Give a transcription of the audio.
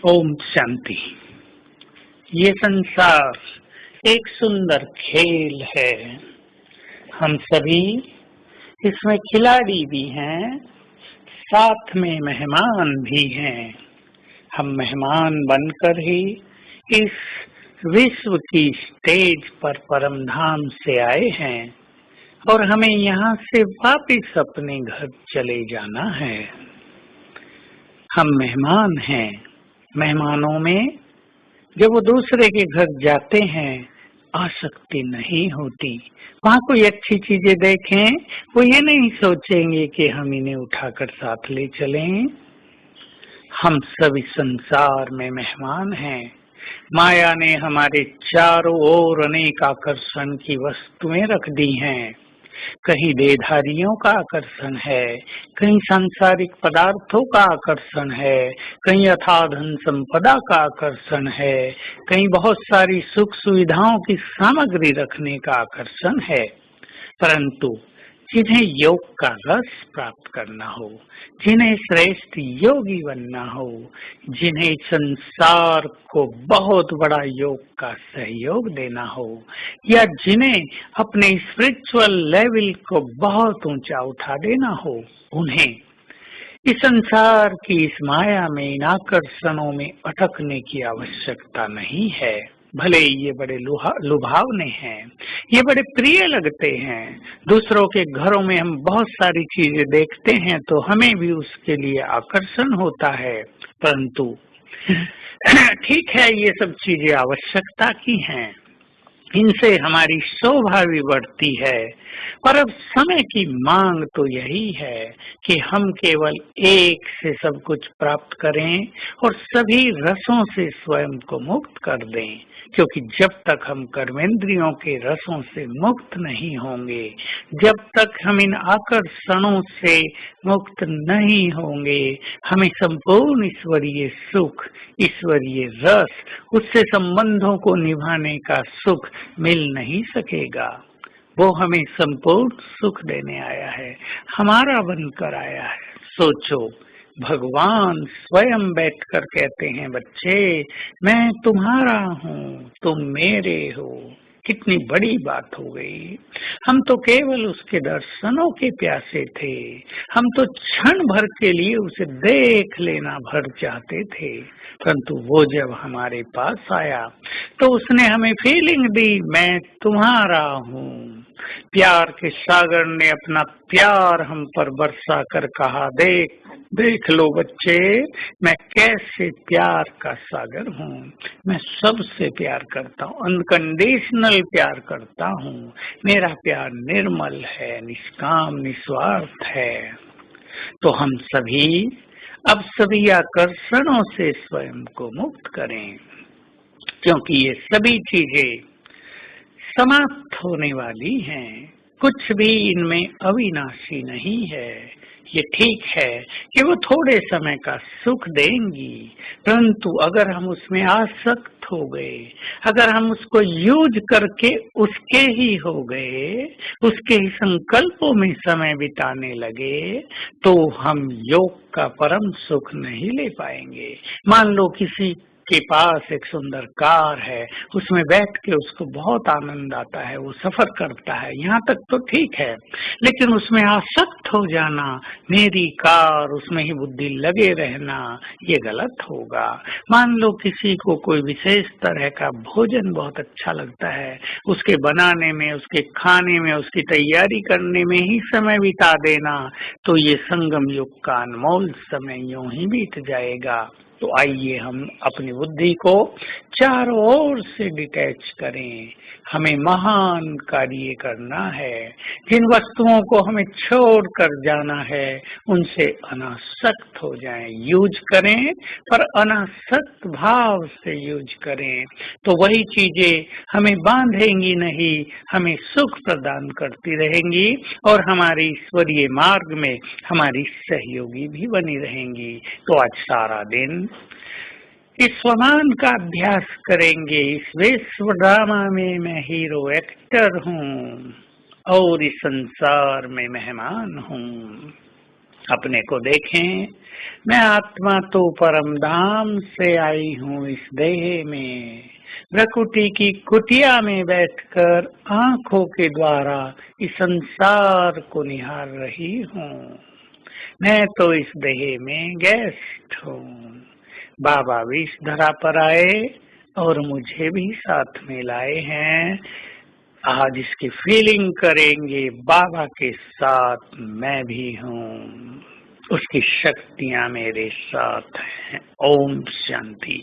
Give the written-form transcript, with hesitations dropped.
ओम शांति। ये संसार एक सुंदर खेल है। हम सभी इसमें खिलाड़ी भी हैं, साथ में मेहमान भी हैं। हम मेहमान बनकर ही इस विश्व की स्टेज पर परम धाम से आए हैं और हमें यहाँ से वापिस अपने घर चले जाना है। हम मेहमान हैं। मेहमानों में जब वो दूसरे के घर जाते हैं आसक्ति नहीं होती। वहाँ कोई अच्छी चीजें देखें, वो ये नहीं सोचेंगे कि हम इन्हें उठाकर साथ ले चलें। हम सभी संसार में मेहमान हैं। माया ने हमारे चारों ओर अनेक आकर्षण की वस्तुएं रख दी हैं। कहीं देहधारियों का आकर्षण है, कहीं सांसारिक पदार्थों का आकर्षण है, कहीं अथाह धन संपदा का आकर्षण है, कहीं बहुत सारी सुख सुविधाओं की सामग्री रखने का आकर्षण है। परंतु जिन्हें योग का रस प्राप्त करना हो, जिन्हें श्रेष्ठ योगी बनना हो, जिन्हें संसार को बहुत बड़ा योग का सहयोग देना हो, या जिन्हें अपने स्पिरिचुअल लेवल को बहुत ऊंचा उठा देना हो, उन्हें इस संसार की इस माया में, इन आकर्षणों में अटकने की आवश्यकता नहीं है। भले ये बड़े लुभावने हैं, ये बड़े प्रिय लगते हैं। दूसरों के घरों में हम बहुत सारी चीजें देखते हैं तो हमें भी उसके लिए आकर्षण होता है, परंतु ठीक है, ये सब चीजें आवश्यकता की हैं, इनसे हमारी शोभा भी बढ़ती है। पर अब समय की मांग तो यही है कि हम केवल एक से सब कुछ प्राप्त करें और सभी रसों से स्वयं को मुक्त कर दें, क्योंकि जब तक हम कर्मेंद्रियों के रसों से मुक्त नहीं होंगे, जब तक हम इन आकर्षणों से मुक्त नहीं होंगे, हमें संपूर्ण ईश्वरीय सुख, ईश्वरीय रस, उससे संबंधों को निभाने का सुख मिल नहीं सकेगा। वो हमें संपूर्ण सुख देने आया है, हमारा बनकर आया है। सोचो, भगवान स्वयं बैठकर कहते हैं, बच्चे मैं तुम्हारा हूँ, तुम मेरे हो। कितनी बड़ी बात हो गई। हम तो केवल उसके दर्शनों के प्यासे थे, हम तो क्षण भर के लिए उसे देख लेना भर चाहते थे, परंतु वो जब हमारे पास आया तो उसने हमें फीलिंग दी, मैं तुम्हारा हूँ। प्यार के सागर ने अपना प्यार हम पर बरसा कर कहा, देख देख लो बच्चे, मैं कैसे प्यार का सागर हूँ। मैं सबसे प्यार करता हूँ, अनकंडीशनल प्यार करता हूँ। मेरा प्यार निर्मल है, निष्काम निस्वार्थ है। तो हम सभी अब सभी आकर्षणों से स्वयं को मुक्त करें, क्योंकि ये सभी चीजें समाप्त होने वाली हैं। कुछ भी इनमें अविनाशी नहीं है। ये ठीक है कि वो थोड़े समय का सुख देंगी, परंतु अगर हम उसमें आसक्त हो गए, अगर हम उसको यूज करके उसके ही हो गए, उसके ही संकल्पों में समय बिताने लगे, तो हम योग का परम सुख नहीं ले पाएंगे। मान लो किसी के पास एक सुंदर कार है, उसमें बैठ के उसको बहुत आनंद आता है, वो सफर करता है, यहाँ तक तो ठीक है, लेकिन उसमें आसक्त हो जाना, मेरी कार, उसमें ही बुद्धि लगे रहना, ये गलत होगा। मान लो किसी को कोई विशेष तरह का भोजन बहुत अच्छा लगता है, उसके बनाने में, उसके खाने में, उसकी तैयारी करने में ही समय बिता देना, तो ये संगम युग का अनमोल समय यूं ही बीत जाएगा। तो आइए हम अपनी बुद्धि को चारों ओर से डिटैच करें। हमें महान कार्य करना है। जिन वस्तुओं को हमें छोड़ कर जाना है, उनसे अनासक्त हो जाएं। यूज करें, पर अनासक्त भाव से यूज करें, तो वही चीजें हमें बांधेंगी नहीं, हमें सुख प्रदान करती रहेंगी और हमारे ईश्वरीय मार्ग में हमारी सहयोगी भी बनी रहेंगी। तो आज सारा दिन इस स्वमान का अभ्यास करेंगे। इस विश्व ड्रामा में मैं हीरो एक्टर हूँ और इस संसार में मेहमान हूँ। अपने को देखें, मैं आत्मा तो परम धाम से आई हूँ इस देह में, प्रकृति की कुटिया में बैठकर आंखों के द्वारा इस संसार को निहार रही हूँ। मैं तो इस देह में गेस्ट हूँ। बाबा भी इस धरा पर आए और मुझे भी साथ में लाए हैं। आज इसकी फीलिंग करेंगे, बाबा के साथ मैं भी हूँ, उसकी शक्तियाँ मेरे साथ हैं। ओम शांति।